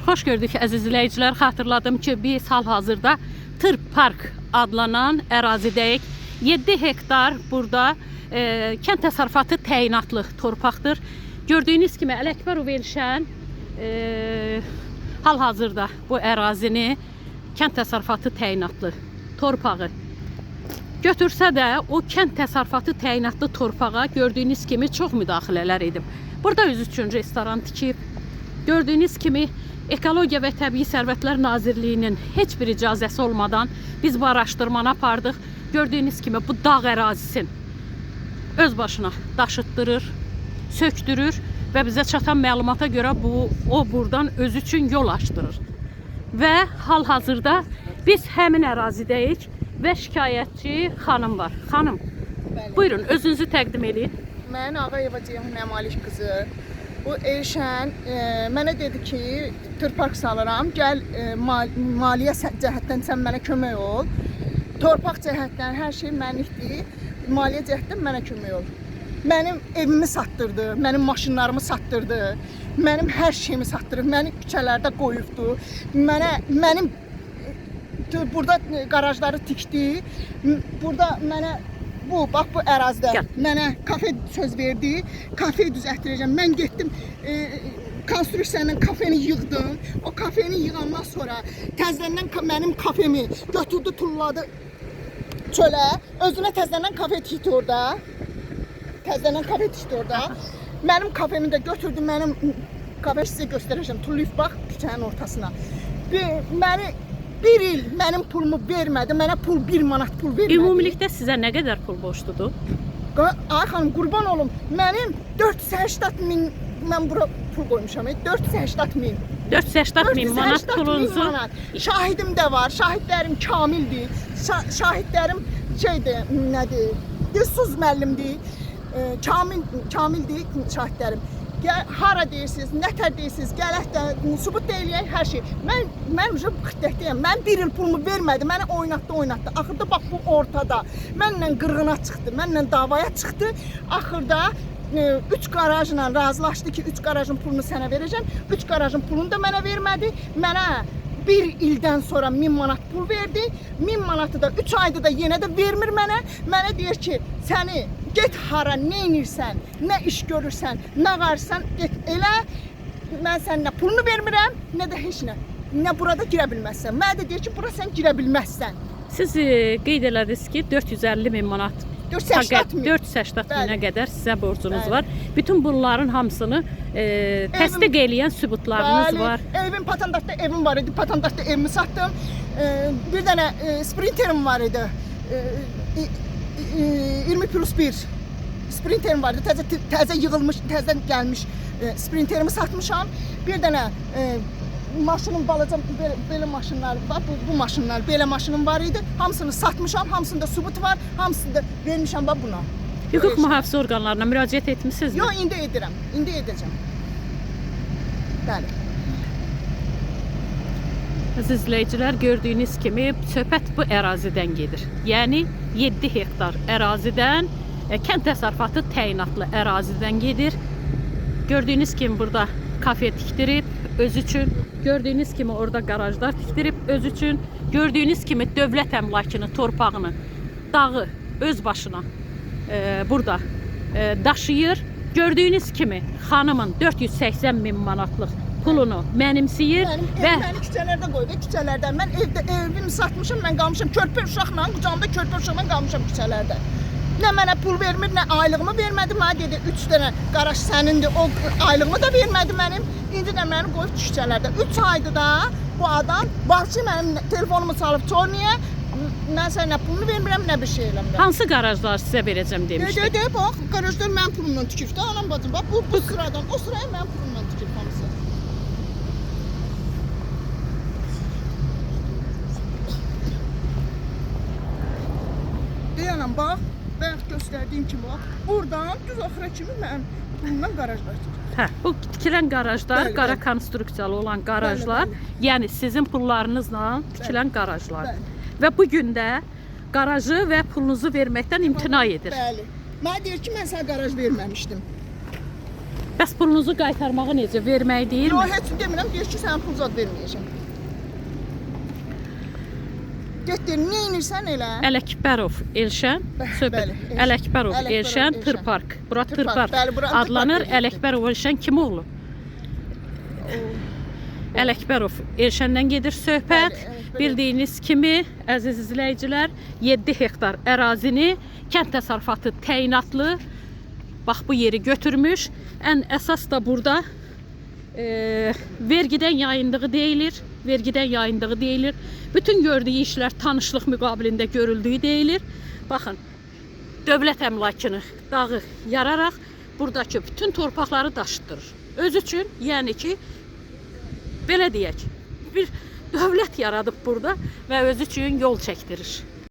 Xoş gördük əziz izləyicilər. Xatırladım ki, biz hal-hazırda Tır Park adlanan ərazidəyik. 7 hektar burada kənd təsərrüfatı təyinatlı torpaqdır. Gördüyünüz kimi Ələkbərov Elşən hal-hazırda bu ərazini kənd təsərrüfatı təyinatlı torpağı götürsə də o kənd təsərrüfatı təyinatlı torpağa gördüyünüz kimi çox müdaxilələr edib. Burada öz üçün restoran tikib. Gördüyünüz kimi Ekologiya və Təbii Sərvətlər Nazirliyinin heç bir icazəsi olmadan biz bu araşdırmanı apardıq. Gördüyünüz kimi bu dağ ərazisin öz başına daşıtdırır, söktürür və bizə çatan məlumata görə o buradan öz üçün yol açdırır. Və hal-hazırda biz həmin ərazidəyik və şikayətçi xanım var. Xanım, buyurun özünüzü təqdim edin. Mən Ağayeva Ceyhun Əmalik qızı. Bu Elşən mənə dedi ki, Tır Park salıram, gəl maliyyə cəhətdən sən mənə kömək ol. Torpaq cəhətdən hər şey mənlikdir, maliyyə cəhətdən mənə kömək ol. Mənim evimi satdırdı, mənim maşınlarımı satdırdı, mənim hər şeyimi satdırdı, məni küçələrdə qoyubdu. Mənim burada qarajları tikdi, burada mənə bax bu ərazidə mənə kafe söz verdi, kafeyi düzəltdirəcəm. Mən getdim, konstruksiyanın kafeni yığdım. O kafeni yığandan sonra təzədən mənim kafemi götürdü, tulladı çölə. Özünə təzədən kafe tikdi orada. Təzədən kafe tikdi orada. Mənim kafemi də götürdü, mənim kafe sizə göstərəcəm. Tullayıb bax küçənin ortasına. Məni bir il mənim pulumu vermədi, mənə 1 manat pul vermədi. Ümumilikdə sizə nə qədər pul borcludur? Ay xanım, qurban olum, mənim 480 min, mən bura pul qoymuşam, 480 min. 480 min manat pulunuzu. Şahidim də var, şahidlərim kamildir, şahidlərim nədir, Dilsuz müəllimdir, kamildir şahidlərim. Hara deyirsiniz, nətər deyirsiniz, gələk də sübut deyiləyək hər şey. Mən xidətdəyəm, mən 1 il pulumu vermədi, məni oynatdı. Axırda bax bu ortada, mənlə qırğına çıxdı, mənlə davaya çıxdı. Axırda 3 qarajla razılaşdı ki, 3 qarajın pulunu sənə verəcəm. 3 qarajın pulunu da mənə vermədi. Mənə 1 ildən sonra 1000 manat pul verdi. 1000 manatı da 3 ayda da yenə də vermir mənə. Mənə deyir ki, səni get hara, nə inirsən, nə iş görürsən, nə qarsan, get elə. Mən səninlə pulunu vermirəm, nə də heç nə. Nə burada girə bilməzsən. Mənə də deyir ki, bura sən girə bilməzsən. Siz qeyd elədiniz ki, 450 min manat 480 minə qədər sizə borcunuz var. Bütün bunların hamısını təsdiq eləyən sübutlarınız var. Evim Patandatda evim var idi. Patandatda evimi satdım. Bir dənə sprinterim var idi. 20+1 sprinterim var idi. Təzə yığılmış, təzə gəlmiş sprinterimi satmışam. Bir dənə maşının balaca belə maşınlar var, bu maşınlar, belə maşınım var idi. Hamısını satmışam, hamısında sübut var, hamısını da vermişəm bax buna. Hüquq mühafizə orqanlarına müraciət etmisinizmi? Yox, indi edirəm, indi edəcəm. Bəli. Əziz izləyicilər, gördüyünüz kimi söhbət bu ərazidən gedir. Yəni 7 hektar ərazidən, kənd təsərrüfatı təyinatlı ərazidən gedir. Gördüyünüz kimi burada kafe tikdirib öz üçün, gördüyünüz kimi orada qarajlar tikdirib öz üçün, gördüyünüz kimi dövlət əmlakını, torpağını, dağı öz başına burada daşıyır. Gördüyünüz kimi xanımın 480 min manatlıq pulunu mənimsəyir və məni küçələrdə qoydu, küçələrdən. Mən evimi satmışım, mən qalmışam körpə uşaqla, qucağımda körpə uşaqla qalmışam küçələrdə. Nə mənə pul vermir, nə aylığımı vermədi. Mənə dedi 3 dənə qaraj sənindir, o aylığımı da vermədi mənim. İndi də məni qoyub küçələrdə. 3 aydır da bu adam bahçı mənim telefonumu çalıb çorniyə. Mən sənə pulunu vermirəm, nə bir şey eləmirəm. Hansı qarajlar sizə verəcəm demişdi? Bax, qarajlar mənim pulumdan tikib də, anam bacım. Bax, bu sıradan, o sıraya mənim pulumdan tikib hamısı. Deyənəm, bax, bayaq göstərdiyim kimi bax, buradan düz axıra kimi mənim pulumdan qarajlar tikib. Bu tikilən qarajlar, qara konstruksiyalı olan qarajlar, yəni sizin pullarınızla tikilən qarajlar. Və bugün də qarajı və pulunuzu verməkdən imtina edir. Bəli. Mənə deyir ki, mən sənə qaraj verməmişdim. Bəs pulunuzu qaytarmağı necə? Vermək deyil Yox, mi? heç demirəm, deyir ki, sənin pul zad verməyəcəm. Getdir, nə edirsən elə? Ələkbərov Elşən, söhbət. bəli, Elşən. Ələkbərov Ələkbərov Elşən Elşən. Tırpark. Bura Tırpark, Tırpark bəli, bura adlanır. Tırpark Ələkbərov Elşən kim oğlu? Ələkbərov Elşəndən gedir söhbət. Bəli, Ələkbərov. Bildiyiniz kimi, əziz izləyicilər, 7 hektar ərazini kənd təsərrüfatı təyinatlı bax bu yeri götürmüş. Ən əsas da burada vergidən yayındığı deyilir. Vergidən yayındığı deyilir. Bütün gördüyü işlər tanışlıq müqabilində görüldüyü deyilir. Baxın, dövlət əmlakını dağı yararaq buradakı bütün torpaqları daşıtdırır. Öz üçün, yəni ki, belə deyək, bir dövlət yaradıb burada və öz üçün yol çəkdirir.